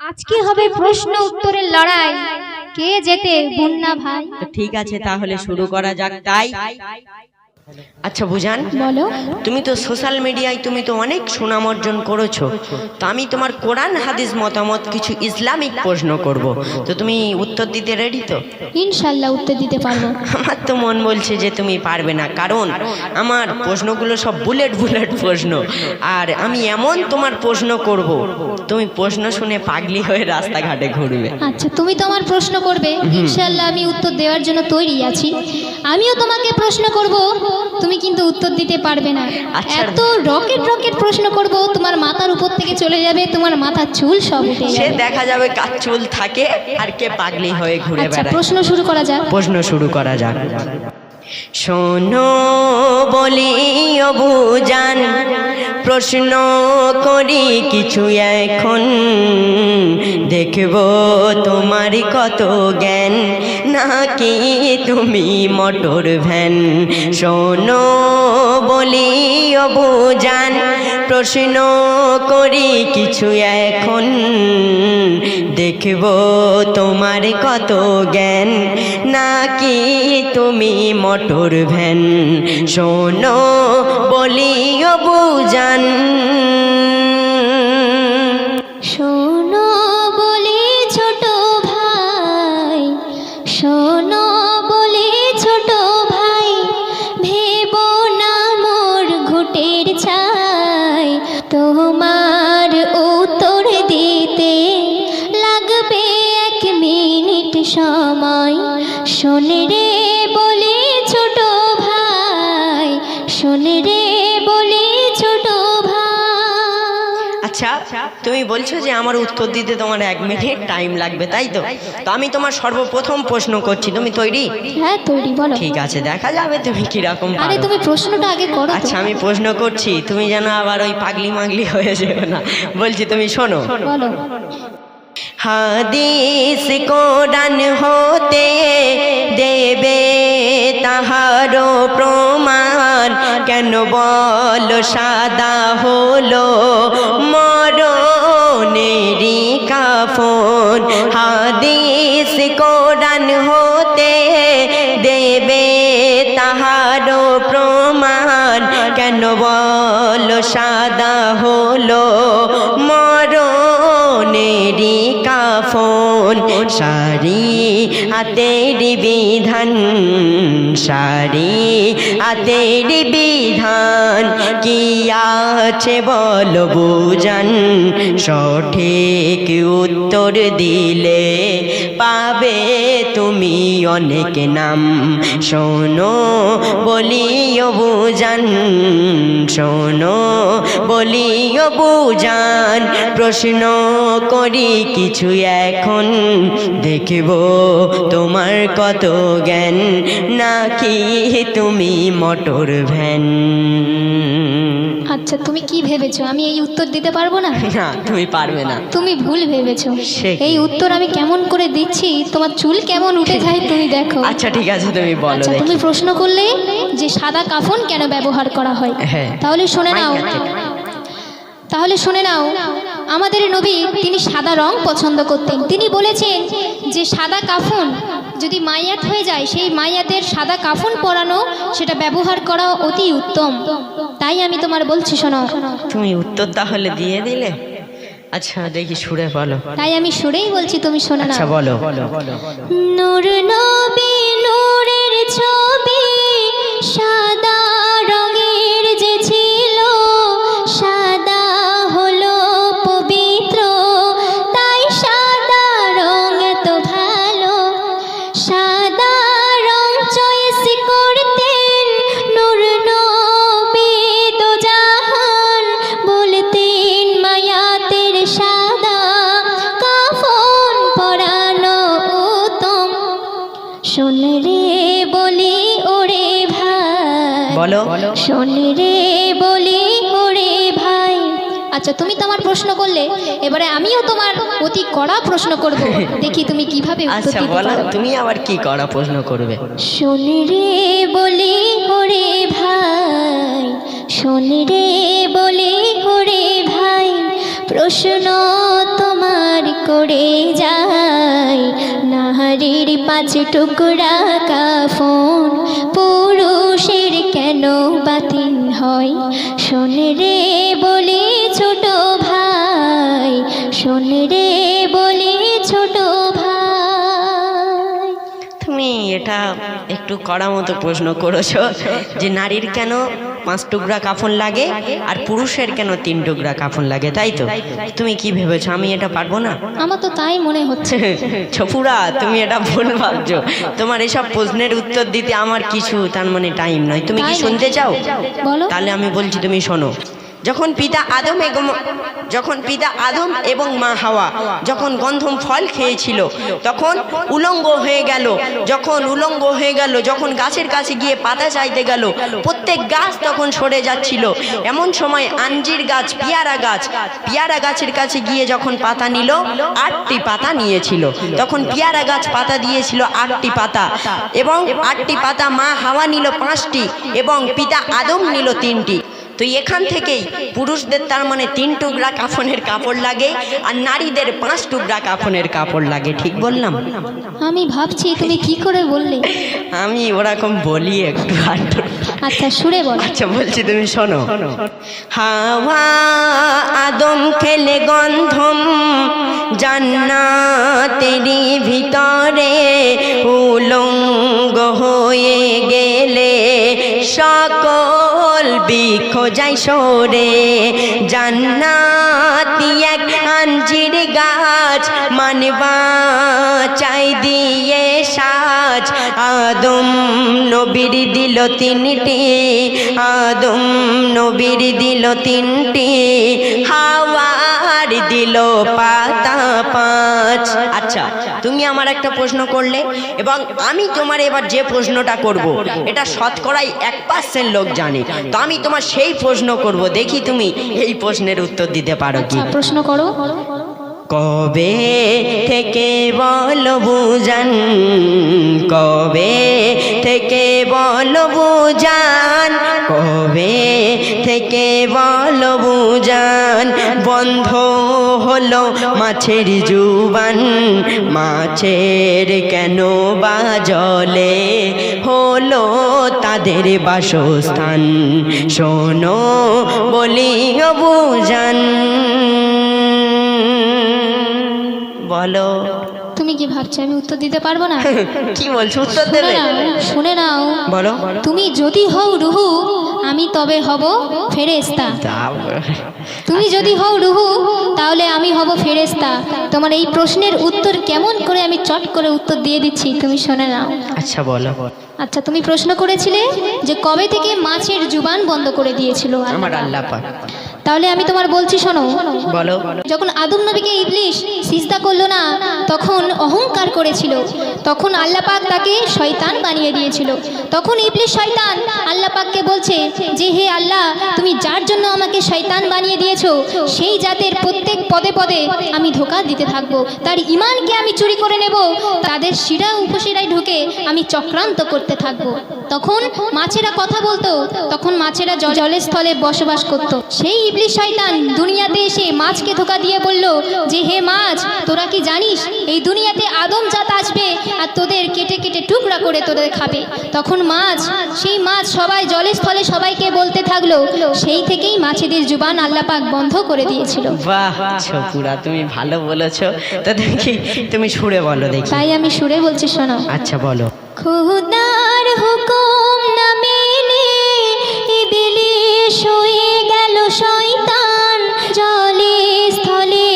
আজকে হবে প্রশ্ন উত্তরের লড়াই, কে জেতে মুন্না ভাই। তো ঠিক আছে, তাহলে শুরু করা যাক। তাই আচ্ছা বুঝান, বলো। তুমি তো সোশ্যাল মিডিয়ায় তুমি তো অনেক সুনাম অর্জন করেছো, তো আমি তোমার কোরআন হাদিস মতামত কিছু ইসলামিক প্রশ্ন করব, তো তুমি উত্তর দিতে রেডি তো? ইনশাআল্লাহ উত্তর দিতে পারবো। আমার তো মন বলছে যে তুমি পারবে না, কারণ আমার প্রশ্নগুলো সব বুলেট বুলেট প্রশ্ন, আর আমি এমন তোমার প্রশ্ন করব তুমি প্রশ্ন শুনে পাগলি হয়ে রাস্তাঘাটে ঘুরবে। আচ্ছা, তুমি তো আমার প্রশ্ন করবে, ইনশাআল্লাহ আমি উত্তর দেওয়ার জন্য তৈরি আছি। আমিও তোমাকে প্রশ্ন করব, তুমি কিন্তু উত্তর দিতে পারবে না। আচ্ছা। এত রকেট রকেট প্রশ্ন করব, তোমার মাথার উপর থেকে চলে যাবে, তোমার মাথার চুল সব উঠে সে যাবে। দেখা যাবে কার চুল থাকে আর কে পাগলি হয়ে ঘুরে আচ্ছা, বেড়ায়। প্রশ্ন শুরু করা যাক। প্রশ্ন শুরু করা যাক। শোনো বলি অবুজান, প্রশ্ন করি কিছু এখন, দেখব তোমার কত জ্ঞান, নাকি তুমি মোটর ভ্যান। শোনো বলি অবুজান, প্রশ্ন করি কিছু এখন, দেখব তোমার কত জ্ঞান, নাকি তুমি মোটর ভ্যান। শোনো বলি অবুজান। শোনো বলি ছোট ভাই, শোনো বলি ছোট ভাই, ভেবো না মোর ঘুটের ছাই, তোমার উত্তর দিতে লাগবে 1 মিনিট সময়। শোনে রে বলি ছোট ভাই, শোনে রে বলি ছোট ভাই। আচ্ছা, তুমি বলছো যে আমার উত্তর দিতে তোমার 1 মিনিট টাইম লাগবে, তাই তো? তো আমি তোমার সর্বপ্রথম প্রশ্ন করছি, তুমি তৈরি? হ্যাঁ তৈরি, বলো। ঠিক আছে, দেখা যাবে তুমি কিরকম আরে পারো। তুমি প্রশ্নটা আগে করো তো। আচ্ছা, আমি প্রশ্ন করছি, তুমি যেন আবার ওই পাগলি মাগলি হয়ে যেও না। বলছি, তুমি শোনো। বলো। হাদিস কোরআন হতে দেবে তাহারও প্রমাণ, কেন বলো সাদা হলো মরণেরই কাফন। হাদিস কোরআন হতে দেবে তাহারও প্রমাণ, কেন বলো সাদা হলো মরণেরই কাফন। সারি আতেরি বিধান, সারি আতেরি বিধান, কি আছে বলো বুঝান, সঠিক উত্তর দিলে পাবে তুমি অনেক নাম। শোনো বলিও বুঝান, শোনো বলিও বুঝান, প্রশ্ন করি কিছু এখন, দেখব তোমার কত জ্ঞান, নাকি তুমি মোটর ভ্যান। আচ্ছা, তুমি কি ভেবেছো আমি এই উত্তর দিতে পারবো না? না, তুমি পারবে না। তুমি ভুল ভেবেছো। সে কি? এই উত্তর আমি কেমন করে দিচ্ছি, তোমার চুল কেমন উঠে যায় তুমি দেখো। আচ্ছা ঠিক আছে, তুমি বলো আচ্ছা, দেখি। তুমি প্রশ্ন করলে যে সাদা কাফন কেন ব্যবহার করা হয়, হ্যাঁ। তাহলে শুনে নাও। মাইক আছে। তাহলে শুনে নাও, আমাদের নবী তিনি সাদা রং পছন্দ করতেন। তিনি বলেছেন যে সাদা কাফন যদি মাইয়াত হয়ে যায়, সেই মাইয়াতের সাদা কাফন পরানো, সেটা ব্যবহার করা অতি উত্তম। তাই আমি তোমার বলছি, শোনো। তুমি উত্তর তাহলে দিয়ে দিলে। আচ্ছা দেখি সুরে বলো। তাই আমি সুরেই বলছি, তুমি শোনো না। আচ্ছা বলো। নূর নবী নূরের ছবি, সাদা রঙের যে ছিল, সাদা হলো পবিত্র, তাই সাদা রং এত ভালো। সাদা রং চয়েস করতেন নূর নবী দো জাহান, বলতেন মায়াতের সাদা কাফন পরানো উত্তম। শোন রে বলি ওরে ভাই, বলো। শোন রে বলি ওরে ভাই। আচ্ছা, তুমি তো আমার প্রশ্ন করলে, এবারে আমিও তোমার অতি কড়া প্রশ্ন করব, দেখি তুমি কিভাবে উত্তর আচ্ছা দিতে বলো, পারো। তুমি আবার কি করা প্রশ্ন করবে? শোন রে বলি ওরে ভাই, শোন রে বলি ওরে ভাই, প্রশ্ন তোমার করে যায়, নারীর 5 টুকরা কাফন পুরুষের কেন বাতিল হয়? শোন রে বলি ছোট ভাই, শোন রে বলি ছোট ভাই। তুমি এটা একটু কড়া মতো প্রশ্ন করেছো যে নারীর কেন 5 টুকরা কাফন লাগে আর পুরুষের কেন 3 টুকরা কাফন লাগে, তাই তো? তুমি কি ভেবেছো আমি এটা পারবো না? আমার তো তাই মনে হচ্ছে। ছপুরা, তুমি এটা ভুল ভাবছো। তোমার এসব প্রশ্নের উত্তর দিতে আমার কিছু তার মানে টাইম নয়। তুমি কি শুনতে চাও? বলো। তাহলে আমি বলছি, তুমি শোনো। যখন পিতা আদম এবং মা হাওয়া যখন গন্ধম ফল খেয়েছিল তখন উলঙ্গ হয়ে গেল। যখন গাছের কাছে গিয়ে পাতা চাইতে গেল, প্রত্যেক গাছ তখন সরে যাচ্ছিল। এমন সময় আঞ্জির গাছ, পিয়ারা গাছের কাছে গিয়ে যখন পাতা নিল, 8টি পাতা নিয়েছিল। তখন পিয়ারা গাছ পাতা দিয়েছিল 8টি পাতা, এবং 8টি পাতা মা হাওয়া নিল 5টি এবং পিতা আদম নিল 3টি। তো এখান থেকেই পুরুষদের তার মানে 3 টুকরা কাফনের কাপড় লাগে আর নারীদের 5 টুকরা কাফনের কাপড় লাগে। ঠিক বললাম? আমি ভাবছি তুমি কি করে বললে। আমি ওরকম বলি একটু আধটু। আচ্ছা সুরে বল। আচ্ছা বলছি, তুমি শোনো। হাওয়া আদম খেলে গন্ধম জান্নাতেরই ভিতরে, উলঙ্গ হয়ে গেলে সকল বৃক্ষ যাই সরে। জান্নাতি এক আঞ্জির গাছ মানবা চাই দিয়ে সাজ। আদম নবীর দিল 3টি, আদম নবীর দিল 3টি, হাওয়ার দিল পাতা 5। আচ্ছা, তুমি আমার একটা প্রশ্ন করলে এবং আমি তোমার এবার যে প্রশ্নটা করব এটা শতকরাই 1% লোক জানে। তো আমি তোমার সেই প্রশ্ন করব, দেখি তুমি এই প্রশ্নের উত্তর দিতে পারো কি। প্রশ্ন করো। কবে থেকে বলো বুঝান, কবে থেকে বলো বুঝান, কবে থেকে বলো বুঝান, বন্ধ হলো মাছের জুবান, মাছের কেন বা জলে হলো তাদের বাসস্থান, শোনো বলি বুঝান। বলো। তুমি কি ভাবছো আমি উত্তর দিতে পারবো না? কি বলছো, উত্তর দেবে? শুনে নাও। বলো। তুমি যদি হও রুহু, আমি তবে হব ফেরেশতা। তুমি যদি হও রুহু, তাহলে আমি হব ফেরেশতা। তোমার এই প্রশ্নের উত্তর কেমন করে আমি চট করে উত্তর দিয়ে দিচ্ছি, তুমি শুনে নাও। আচ্ছা বলো। আচ্ছা, তুমি প্রশ্ন করেছিলে যে কবে থেকে মাছের জুবান বন্ধ করে দিয়েছিল আমার আল্লাহ পাক। তাহলে আমি তোমার বলছি শোনো। বলো। যখন আদম নবীকে ইবলিস সিজদা করলো না, তখন অহংকার করেছিল, তখন আল্লাহ পাক তাকে শয়তান বানিয়ে দিয়েছিল। তখন ইবলিস শয়তান আল্লাহ পাককে বলছে যে হে আল্লাহ, তুমি যার জন্য আমাকে শয়তান বানিয়ে দিয়েছো সেই জাতের প্রত্যেক পদে পদে আমি ধোঁকা দিতে থাকবো, তার ঈমানকে আমি চুরি করে নেব, তাদের শিরা উপশিরায় ঢুকে আমি চক্রান্ত করতে থাকবো। তখন মাছেরা কথা বলতো, তখন মাছেরা জলের স্থলে বসবাস করত। সেই ইবলিস শয়তান দুনিয়াতে এসে মাছকে ধোঁকা দিয়ে বলল যে হে মাছ, তোরা কি জানিস এই দুনিয়াতে আদম জাত আসবে আর তোদের কেটে কেটে টুকরা করে তোদের খাবে। তখন সেই মাছ সবাই জলের স্থলে সবাইকে বলতে থাকলো। সেই থেকেই মাছেদের জুবান আল্লাহ পাক বন্ধ করে দিয়েছিল। বাহ ছপুরা, তুমি ভালো বলেছো। তো দেখি তুমি সুরে বলো দেখি। তাই আমি সুরে বলছি, শোনো। আচ্ছা বলো। খোদার হুকুম না মেনে ইবলিস হয়ে গেল শয়তান, জলে স্থলে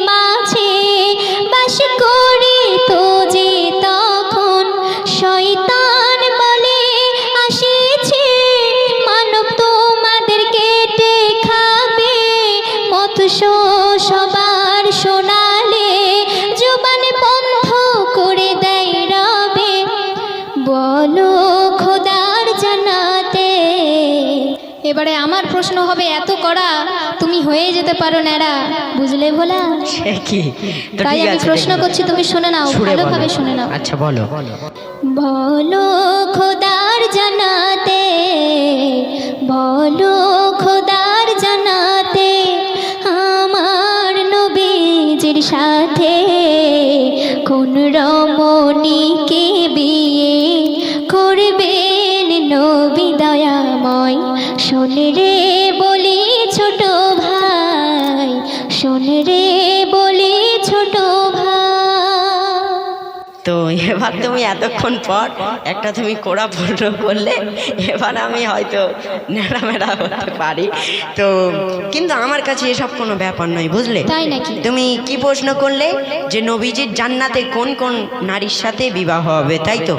মাছে বাস করে তো যে তখন শয়তান বলে আসিছে মানব তোমাদের কেটে খাবে, মৎস্য সবার শোনালে জুবান বন্ধ করে দেয় রবে, বলো খোদার জানাতে। এবারে আমার প্রশ্ন হবে এত কড়া, তুমি হয়ে যেতে পারো ন্যাড়া, বুঝলে ভোলা? সে কি? তো তাই ঠিক আমি আছে, প্রশ্ন দেখি। করছি, তুমি শুনে নাও, সুরে বলো। ভালোভাবে শুনে নাও। আচ্ছা বলো। বলো খোদার জানাতে, বলো খোদার জানাতে, আমার নবী যে নবীজির সাথে কোন রমণীকে বিয়ে করবেন নবী দয়াময়? শোন রে বলি ছোট ভাই, শোন রে বলি ছোট ভাই। তো এবার তুমি এতক্ষণ পর একটা তুমি কোড়া প্রশ্ন করলে, এবার আমি হয়তো নেড়ামেড়া হতে পারি। তো কিন্তু আমার কাছে এসব কোনো ব্যাপার নয়, বুঝলে? তাই নাকি? তুমি কি প্রশ্ন করলে যে নবীজির জান্নাতে কোন কোন নারীর সাথে বিবাহ হবে, তাই তো?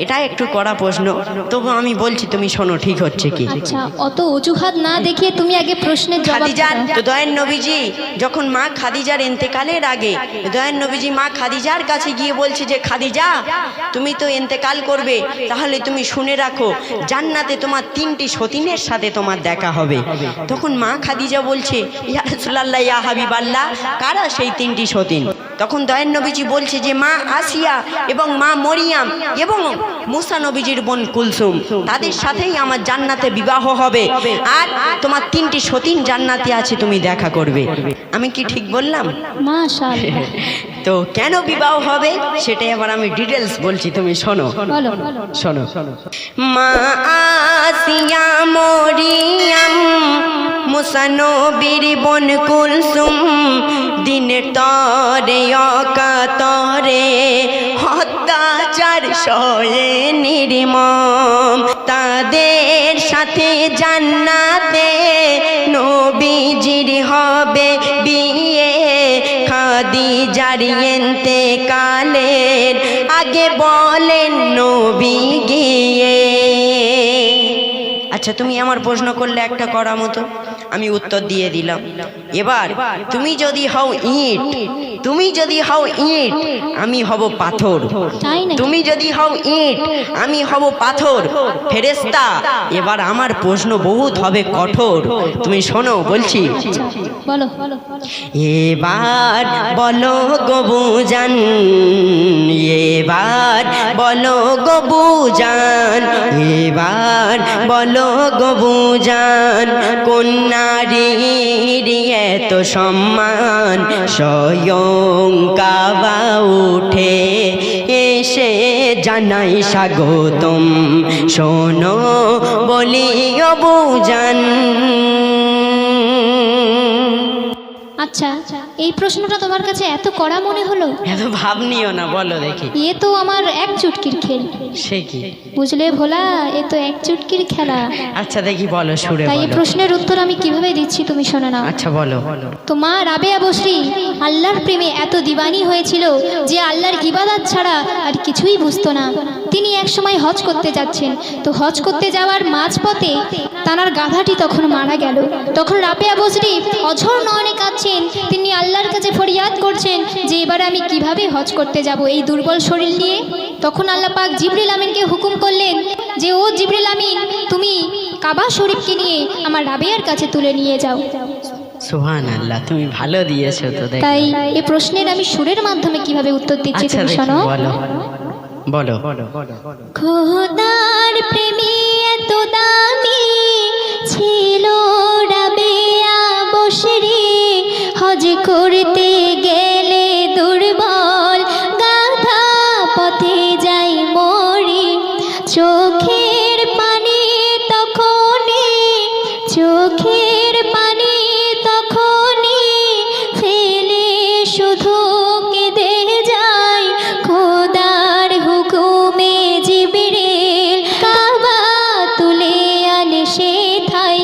এটা একটু কড়া প্রশ্ন, তবু আমি বলছি, তুমি শোনো ঠিক হচ্ছে কি। আচ্ছা, অত অজুহাত না দেখিয়ে তুমি আগে প্রশ্নের জবাব খাদিজার দাও। তো দয়ার নবীজি যখন মা খাদিজার ইন্তেকালের আগে দয়ার নবীজি মা খাদিজার কাছে গিয়ে বলছে যে খাদিজা, তুমি তো ইন্তেকাল করবে, তাহলে তুমি শুনে রাখো জান্নাতে তোমার 3টি সতীনের সাথে তোমার দেখা হবে। তখন মা খাদিজা বলছে, ইয়া রাসূলুল্লাহ, ইয়া হাবিবাল্লাহ, কারা সেই 3টি সতীন? তখন দয়ার নবীজি বলছে যে মা আসিয়া এবং মা মরিয়াম এবং মুসা নবীজির বোন কুলসুম, তাদের সাথেই আমার জান্নাতে বিবাহ হবে। আর তোমার 3টি সতীন জান্নাতে আছে, তুমি দেখা করবে। আমি কি ঠিক বললাম? মাশাআল্লাহ। তো কেন বিবাহ হবে সেটাই আবার আমি ডিটেলস বলছি, তুমি শোনো। বলো। শোনো। মা আসিয়া মরিয়াম মুসা নবীর বোন কুলসুম দিনের তরে অকাতরে অত্যাচার সয়ে নির্মম, তাদের সাথে জান্নাতে নবীজির হবে বিয়ে। খাদিজার ইন্তেকালের আগে বলেন নবী গিয়ে। আচ্ছা, তুমি আমার প্রশ্ন করলে একটা করা মতো, আমি উত্তর দিয়ে দিলাম। এবার তুমি যদি হও ইট, তুমি যদি হও ইট, আমি হব পাথর। তাই নাকি? তুমি যদি হও ইট, আমি হব পাথর, ফেরেশতা। এবার আমার প্রশ্ন বহুত হবে কঠোর, তুমি শোনো বলছি। আচ্ছা, বলো। এবার বলো গো বুজান, এবার বলো গো বুজান, এবার বলো গো বুজান, কোন নারীর এত সম্মান? স্বয়ং কাবা উঠে এসে জানাই স্বাগতম, শোনো বলি গো বুজান। আচ্ছা, এই প্রশ্নটা তোমার কাছে এত কড়া মনে হলো? এত ভাব নিও না, বলো দেখি। এ তো আমার এক চুটকির খেল। সে কি? বুঝলে ভোলা, এ তো এক চুটকির খেলা। আচ্ছা দেখি, বলো, সুরে তাই এই বলো। প্রশ্নের উত্তর আমি কিভাবে দিচ্ছি তুমি শোনো না। আচ্ছা বলো। তো মা রাবেয়া বসরি আল্লাহর প্রেমে এত দিওয়ানি হয়েছিল যে আল্লাহর ইবাদত ছাড়া আর কিছুই বুঝতো না। তিনি এক সময় হজ করতে যাচ্ছেন, তো হজ করতে যাওয়ার মাঝপথে তানার গাধাটি তখন মারা গেল। তখন রাবেয়া বসরি অঝর নয়নে কাঁদছেন, তিনি আল্লাহর কাছে ফরিয়াদ করছেন যে এবারে আমি কিভাবে হজ করতে যাব এই দুর্বল শরীর নিয়ে। তখন আল্লাহ পাক জিবরিল আমিনকে হুকুম করলেন যে ও জিবরিল আমিন, তুমি কাবা শরীফকে নিয়ে আমার রাবেয়ার কাছে তুলে নিয়ে যাও। সুবহানাল্লাহ, তুমি ভালো দিয়েছো তো। দেখো, তাই এই প্রশ্নের আমি সুরের মাধ্যমে কিভাবে উত্তর দিচ্ছি আচ্ছা তুমি দেখি, শোনো। বলো। খোদার প্রেমী এত দামি ছিল রাবেয়া বসরি, হজ করতে গেলে দুর্বল গাধা পথে যাই মরি। চোখের পানি তখনই, চোখের পানি তখনই ফেলে শুধু কেঁদে যাই। খোদার হুকুমে জিবরিল কাবা তুলে আনে সে ঠাই।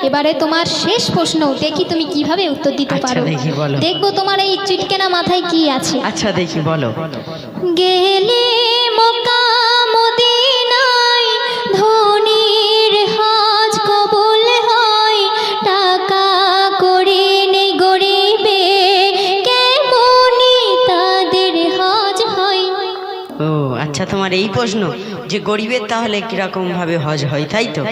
এবারে তোমার শেষ প্রশ্ন, দেখি তুমি কিভাবে উত্তর দিতে আচ্ছা পারো। দেখি, বলো। দেখবো তোমার এই চিটকেনা মাথায় কি আছে। আচ্ছা দেখি, বলো। গেলে মক্কা মদিনায় ধনীর হজ কবুল হয়, টাকা করে নেই গরিবে কেমনি তাদের হজ হয়। ও আচ্ছা, তোমার এই প্রশ্ন যে গরিবের তাহলে কিরকম ভাবে হজ হয়, তাই তো?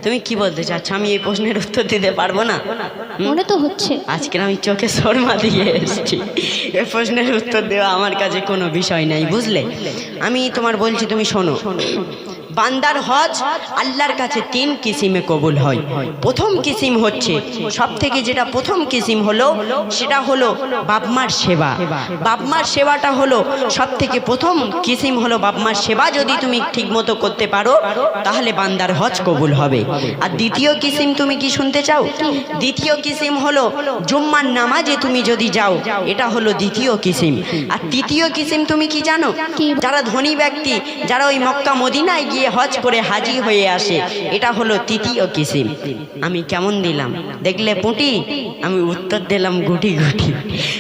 তুমি কি বলতে চাচ্ছ? আমি এই প্রশ্নের উত্তর দিতে পারবো না? মনে তো হচ্ছে। আজকে আমি চোখে শর্মা দিয়ে এসেছি, এই প্রশ্নের উত্তর দেওয়া আমার কাছে কোনো বিষয় নাই, বুঝলে? আমি তোমার বলছি, তুমি শোনো। বান্দার হজ আল্লাহর কাছে 3 কিসিমে কবুল হয়। প্রথম কিসিম হচ্ছে, সব থেকে যেটা প্রথম কিসিম হলো, সেটা হলো বাপ-মার সেবা। বাপ-মার সেবাটা হলো সব থেকে প্রথম কিসিম হলো বাপ-মার সেবা। যদি তুমি ঠিকমতো করতে পারো তাহলে বান্দার হজ কবুল হবে। আর দ্বিতীয় কিসিম তুমি কি শুনতে চাও? দ্বিতীয় কিসিম হলো জুম্মার নামাজে তুমি যদি যাও, এটা হলো দ্বিতীয় কিসিম। আর তৃতীয় কিসিম তুমি কি জানো? যারা ধনী ব্যক্তি, যারা ওই মক্কা মদিনায় গিয়ে হজ করে হাজি হয়ে আসে, এটা হলো তৃতীয় কিসিম। আমি কেমন দিলাম দেখলে পুঁটি? আমি উত্তর দিলাম গুটি গুটি।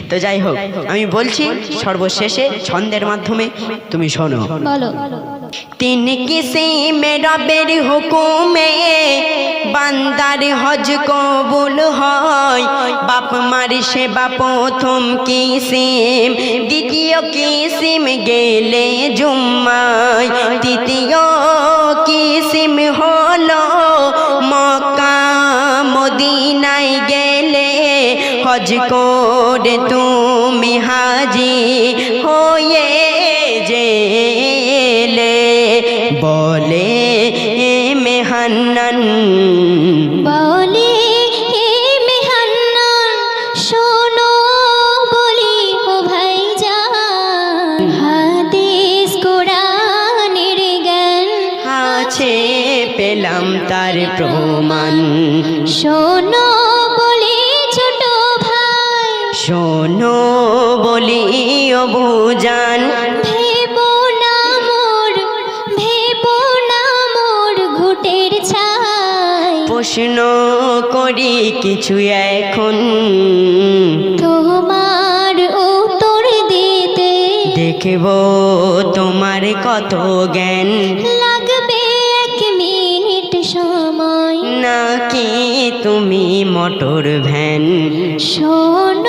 তো যাই হোক, আমি বলছি সর্বশেষে ছন্দের মাধ্যমে, তুমি শোনো। বলো। 3 কিসিমে রবের হুকুমে বান্দার হজ কবুল হয়। বাপ মার সেবা প্রথম কিসিম, দ্বিতীয় কিসিম গেলে জুম্মায়, তৃতীয় কিসিম হলো মক্কা মদিনায় গেলে হজ করে তুমি হাজি হয়ে জেলে। বলে মেহান্নান, বলে হে মেহান্নান, শোনো বলি ও ভাইজান, হাদিস কোরআনের জ্ঞান আছে পেলাম তার প্রমাণ। শোনো বলি ছোট ভাই, শোনো বলি ও বুজান, ভেবো না মোর, ভেবো না মোর ঘুটের ছাই। প্রশ্ন করি কিছু এখন, তোমার উত্তর দিতে দেখব তোমার কত জ্ঞান। লাগবে 1 মিনিট সময়, নাকি তুমি মোটর ভ্যান? শোনো